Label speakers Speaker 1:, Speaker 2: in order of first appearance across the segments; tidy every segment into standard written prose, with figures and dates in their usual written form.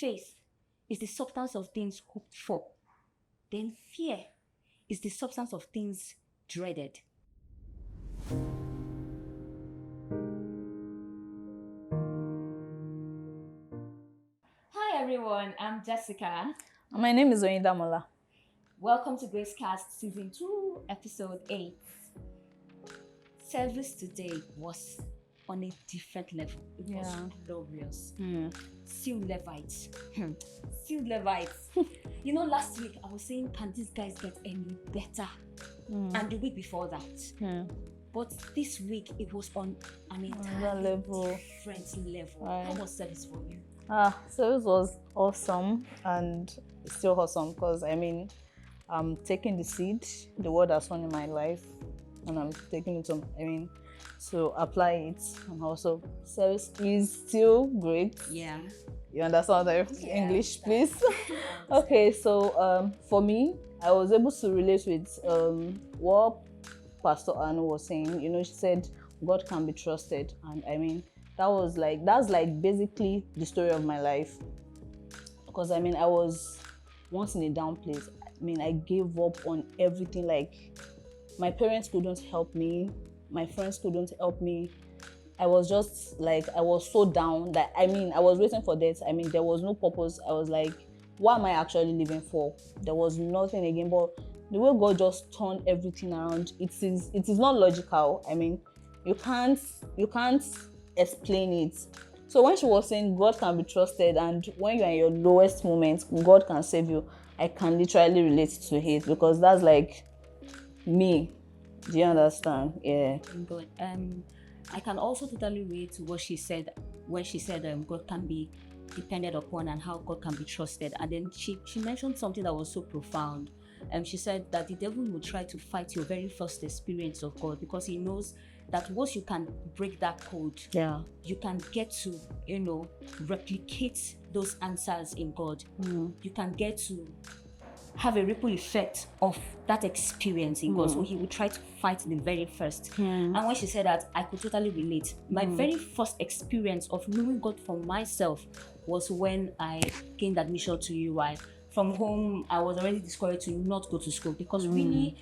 Speaker 1: faith is the substance of things hoped for. Then fear is the substance of things dreaded. Hi everyone, I'm Jessica.
Speaker 2: My name is Oyindamola.
Speaker 1: Welcome to GraceCast Season 2, Episode 8. Service today was on a different level. It was glorious. Still Levites. Still Levites. You know, last week I was saying, can these guys get any better? And the week before that. But this week it was on an entirely different level. How was service for you?
Speaker 2: Service was awesome and still awesome because I'm taking the seed the word has sown in my life, and I'm taking it to apply it. And also, service is still great.
Speaker 1: Yeah.
Speaker 2: You understand the English, please? Okay, so for me, I was able to relate with what Pastor Anu was saying. You know, she said God can be trusted, and that's basically the story of my life. Because I was once in a down place. I gave up on everything. Like, my parents couldn't help me, my friends couldn't help me. I was just like, I was so down that I was waiting for death. There was no purpose. I was like, what am I actually living for? There was nothing again. But the way God just turned everything around, it is not logical. You can't explain it. So when she was saying God can be trusted, and when you're in your lowest moments, God can save you, I can literally relate to it, because that's like me. Do you understand? Yeah.
Speaker 1: Good. I can also totally relate to what she said when she said God can be depended upon and how God can be trusted. And then she mentioned something that was so profound. She said that the devil will try to fight your very first experience of God, because he knows that once you can break that code, you can get to, replicate those answers in God. You can get to have a ripple effect of that experience in God. So he would try to fight the very first. And when she said that, I could totally relate. My very first experience of knowing God for myself was when I gained admission to UI. From home, I was already discouraged to not go to school, because really,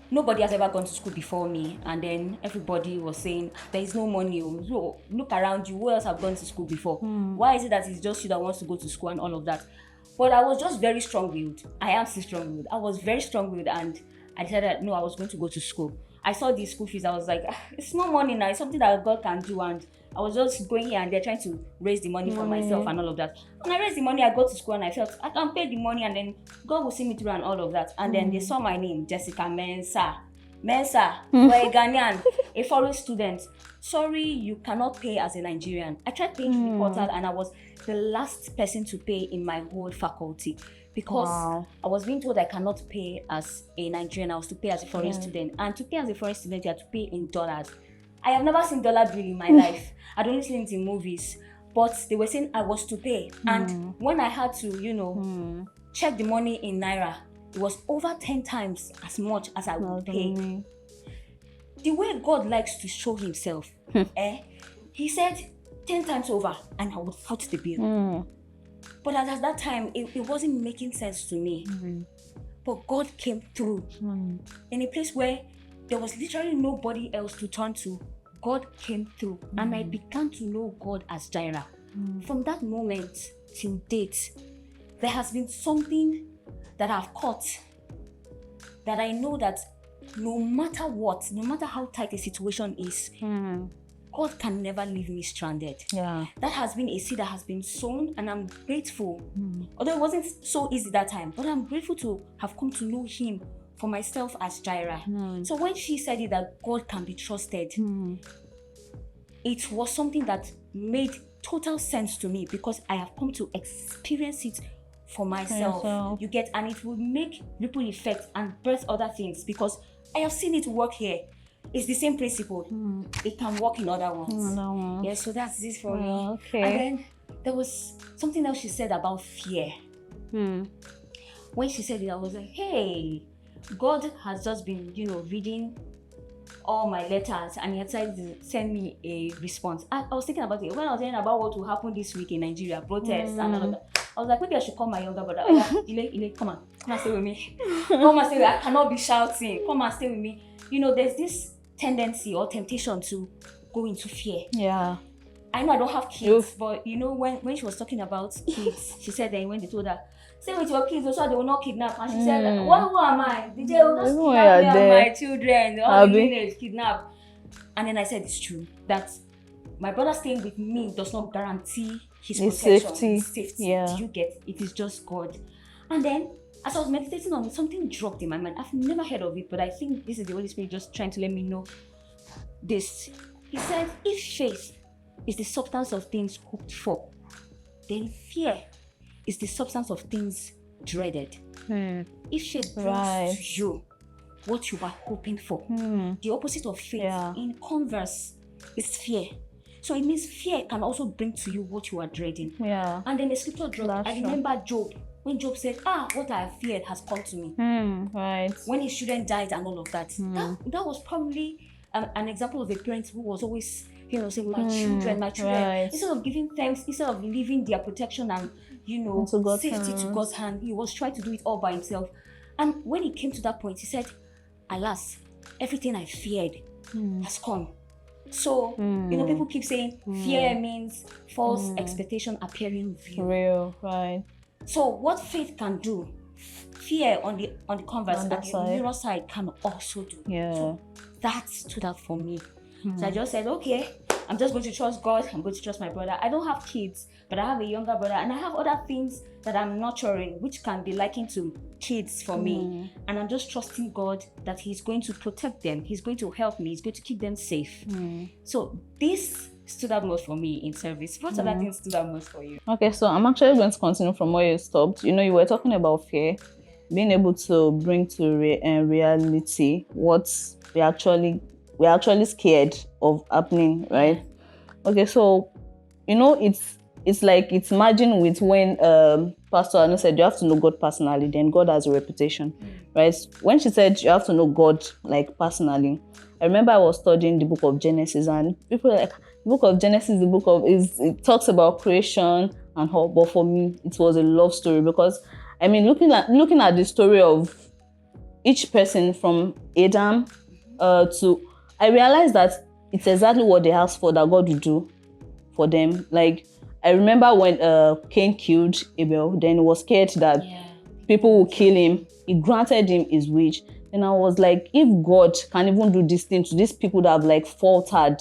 Speaker 1: nobody has ever gone to school before me. And then everybody was saying, there is no money. So look around you. Who else have gone to school before? Why is it that it's just you that wants to go to school and all of that? But I was just very strong-willed. I am still strong-willed. I was very strong-willed, and I decided, no, I was going to go to school. I saw the school fees. I was like, it's no money now. It's something that God can do. And I was just going here and there trying to raise the money for myself and all of that. When I raised the money, I got to school and I felt I can pay the money, and then God will see me through and all of that. And then they saw my name, Jessica Mensa, we're a Ghanaian, a foreign student. Sorry, you cannot pay as a Nigerian. I tried paying through the portal, and I was the last person to pay in my whole faculty, because I was being told I cannot pay as a Nigerian. I was to pay as a foreign student, and to pay as a foreign student, you have to pay in dollars. I have never seen dollar bill in my life. I'd only seen it in movies, but they were saying I was to pay. And when I had to, check the money in Naira, it was over 10 times as much as I would pay. The way God likes to show himself, he said 10 times over, and I would foot the bill. But at that time, it wasn't making sense to me. But God came through in a place where there was literally nobody else to turn to. God came through, and I began to know God as Jireh. From that moment till date, there has been something that I've caught, that I know that no matter what, no matter how tight a situation is, God can never leave me stranded. That has been a seed that has been sown, and I'm grateful. Although it wasn't so easy that time, but I'm grateful to have come to know him for myself as Jireh. So when she said it, that God can be trusted, it was something that made total sense to me, because I have come to experience it for myself. You get, and it will make ripple effect and birth other things, because I have seen it work here. It's the same principle. It can work in other ones. Yeah, so that's this for me.
Speaker 2: Okay.
Speaker 1: And then there was something else she said about fear. When she said it, I was like, hey, God has just been, reading all my letters, and he had decided to send me a response. I was thinking about it when I was hearing about what will happen this week in Nigeria, protests and all of that. I was like, maybe I should call my younger brother. Oh, yeah, Ile, come and stay with me. Come and stay with me. I cannot be shouting. Come and stay with me. You know, there's this tendency or temptation to go into fear.
Speaker 2: Yeah.
Speaker 1: I know I don't have kids, but you know, when she was talking about kids, she said that when they told her, stay with your kids, so they will not kidnap. And she said, who am I? The jail will just kidnap me and my children. All the village kidnap. And then I said, it's true that my brother staying with me does not guarantee his protection, his safety.
Speaker 2: Yeah.
Speaker 1: Do you get? It is just God. And then, as I was meditating on it, something dropped in my mind. I've never heard of it, but I think this is the Holy Spirit just trying to let me know this. He said, if faith is the substance of things hoped for, then fear is the substance of things dreaded. If faith brings to you what you are hoping for, the opposite of faith, in converse, is fear. So it means fear can also bring to you what you are dreading. Yeah. And then the scripture dropped. I remember Job. When Job said, what I have feared has come to me. Right. When his children died and all of that. That was probably an example of a parent who was always, saying, my children. Right. Instead of giving thanks, instead of leaving their protection and, safety to God's hand, he was trying to do it all by himself. And when he came to that point, he said, alas, everything I feared has come. So, people keep saying fear means false expectation appearing real. Right. So what faith can do, fear on the converse and the mirror side can also do. Yeah. So that stood out for me. So I just said, okay, I'm just going to trust God. I'm going to trust my brother. I don't have kids, but I have a younger brother, and I have other things that I'm nurturing, which can be likened to kids for me. And I'm just trusting God that He's going to protect them. He's going to help me. He's going to keep them safe. So this stood out most for me in service. What other things stood out most for you?
Speaker 2: Okay, so I'm actually going to continue from where you stopped. You were talking about fear, being able to bring to reality what we're actually scared of happening, right? Okay, so it's like it's merging with when Pastor Anu said you have to know God personally, then God has a reputation, right? When she said you have to know God like personally, I remember I was studying the book of Genesis, and people were like, the book of Genesis, it talks about creation and all, but for me it was a love story, because looking at the story of each person from Adam to, I realized that it's exactly what they asked for that God would do for them. Like, I remember when Cain killed Abel, then he was scared that people would kill him. He granted him his wish. And I was like, if God can even do this thing to these people that have faltered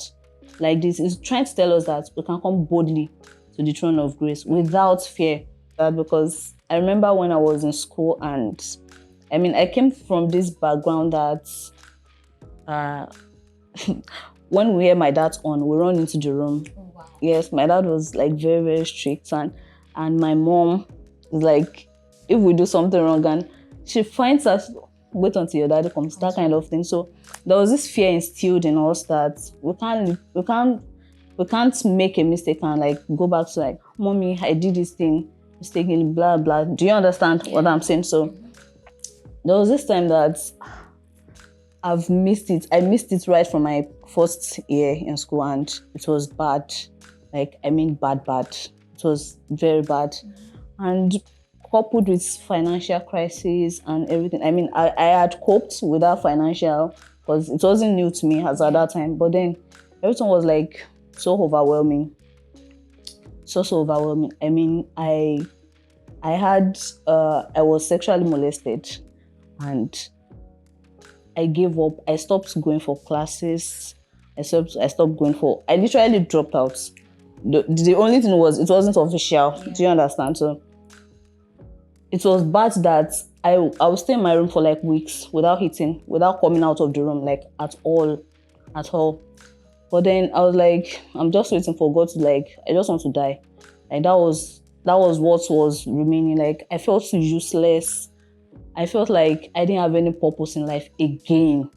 Speaker 2: like this, he's trying to tell us that we can come boldly to the throne of grace without fear. Because I remember when I was in school, and I came from this background that when we hear my dad's on, we run into the room. Oh, wow. Yes, my dad was very, very strict, and my mom is like, if we do something wrong, and she finds us, wait until your daddy comes, that kind of thing. So there was this fear instilled in us that we can't make a mistake and go back to mommy, I did this thing mistakenly, blah blah. Do you understand what I'm saying? So there was this time that I've missed it. I missed it right from my first year in school, and it was bad. Bad. It was very bad. And coupled with financial crisis and everything. I had coped with that financial, because it wasn't new to me as at that time. But then everything was so overwhelming. So overwhelming. I was sexually molested, and I gave up. I stopped going for classes. I literally dropped out. The only thing was, it wasn't official. Yeah. Do you understand? So it was bad that I would stay in my room for weeks without eating, without coming out of the room at all. But then I was like, I'm just waiting for God to I just want to die. That was what was remaining. I felt useless. I felt like I didn't have any purpose in life again.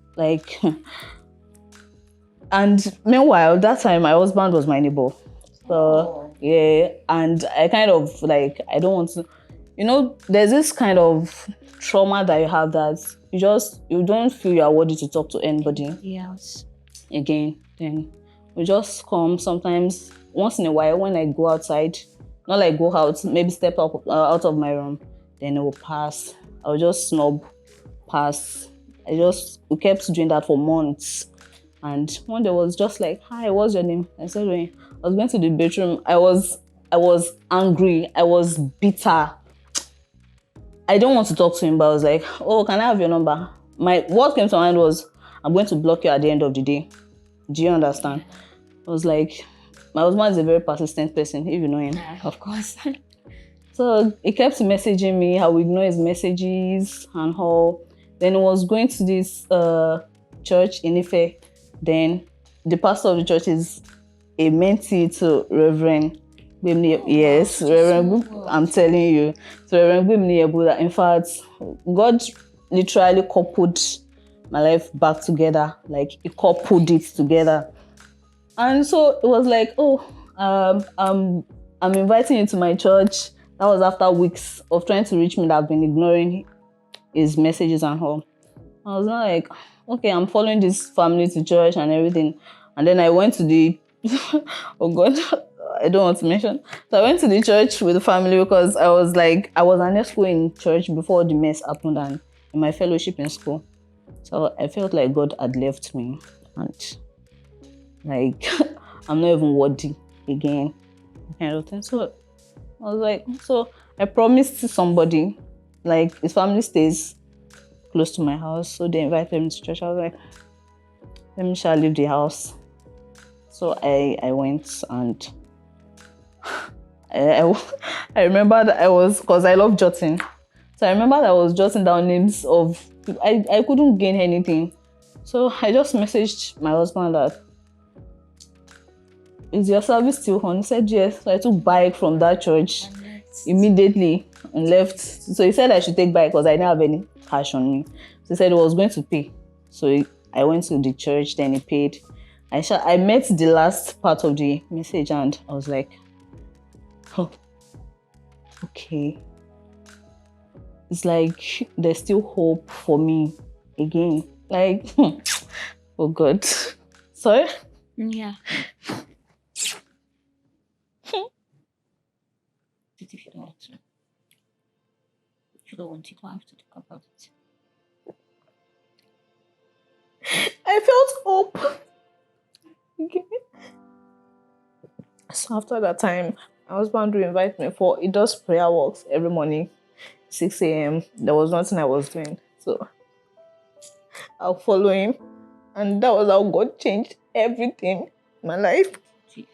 Speaker 2: And meanwhile, that time my husband was my neighbor. So yeah, and I kind of I don't want to, there's this kind of trauma that you have that you don't feel you are worthy to talk to anybody. Yes. Again, then we just come sometimes once in a while when I go outside, Not like go out, maybe step up out of my room, then it will pass. I'll just snub, pass. We kept doing that for months. And one day was just like, hi, what's your name? I said, I was going to the bedroom. I was angry. I was bitter. I don't want to talk to him, but I was like, oh, can I have your number? What came to mind was, I'm going to block you at the end of the day. Do you understand? I was like, my husband is a very persistent person, if you know him.
Speaker 1: Of course.
Speaker 2: So he kept messaging me, I would ignore his messages and all. Then he was going to this church in Ife. Then the pastor of the church is a mentee to Reverend Gbeminiyi. Yes, Reverend, I'm telling you. So Reverend Gbeminiyi, in fact, God literally coupled my life back together. Like, he coupled it together. And so it was like, oh, I'm inviting you to my church. That was after weeks of trying to reach me that I've been ignoring his messages and all. I was not like, okay, I'm following this family to church and everything. And then I went to the, oh God, I don't want to mention. So I went to the church with the family because I was an exco in church before the mess happened and in my fellowship in school. So I felt like God had left me and like, I'm not even worthy again, kind of thing. So I was like, so I promised to somebody, like his family stays close to my house, so they invited me to church. I was like, let me shall leave the house. So I went and I remember that because I love jotting. So I remember that I was jotting down names of people. I couldn't gain anything. So I just messaged my husband that, is your service still on? He said yes. So I took bike from that church immediately and left. So he said I should take bike because I didn't have any cash on me. So he said he was going to pay. So I went to the church, then he paid. I met the last part of the message and I was like, oh, okay. It's like there's still hope for me again. Like, oh God. Sorry?
Speaker 1: Yeah. If you don't want to. If you don't want to, you don't have to talk about it.
Speaker 2: I felt hope. Okay. So after that time, my husband would invite me he does prayer walks every morning, 6 a.m. There was nothing I was doing. So I'll follow him. And that was how God changed everything in my life.
Speaker 1: Jesus.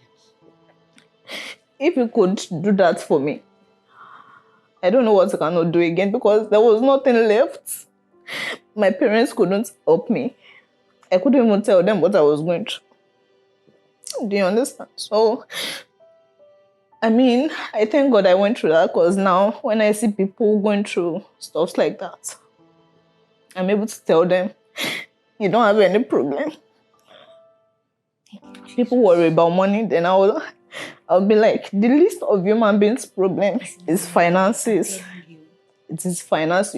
Speaker 2: If he could do that for me, I don't know what I cannot do again because there was nothing left. My parents couldn't help me. I couldn't even tell them what I was going through. Do you understand? So, I mean, I thank God I went through that because now when I see people going through stuff like that, I'm able to tell them, you don't have any problem. People worry about money, then I'll be like, the least of human beings' problem is finances. It is finance.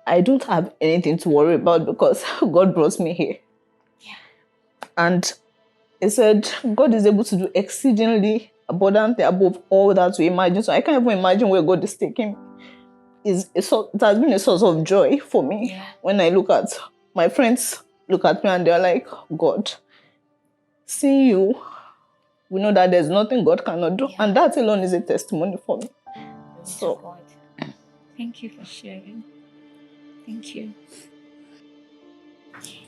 Speaker 2: I don't have anything to worry about because God brought me here.
Speaker 1: Yeah.
Speaker 2: And he said, God is able to do exceedingly abundantly above all that we imagine. So I can't even imagine where God is taking me. It has been a source of joy for me.
Speaker 1: Yeah.
Speaker 2: When I look at my friends, look at me and they're like, God, seeing you, we know that there's nothing God cannot do. Yeah. And that alone is a testimony for me. So,
Speaker 1: God. Thank you for sharing. Thank you.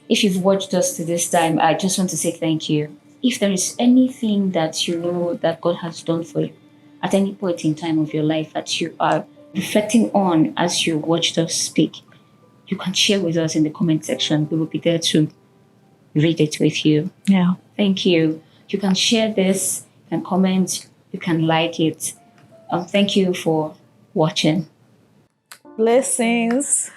Speaker 1: If you've watched us to this time, I just want to say thank you. If there is anything that you know that God has done for you at any point in time of your life that you are reflecting on as you watched us speak, you can share with us in the comment section. We will be there to read it with you.
Speaker 2: Yeah.
Speaker 1: Thank you. You can share this, you can comment, you can like it. Thank you for watching.
Speaker 2: Blessings.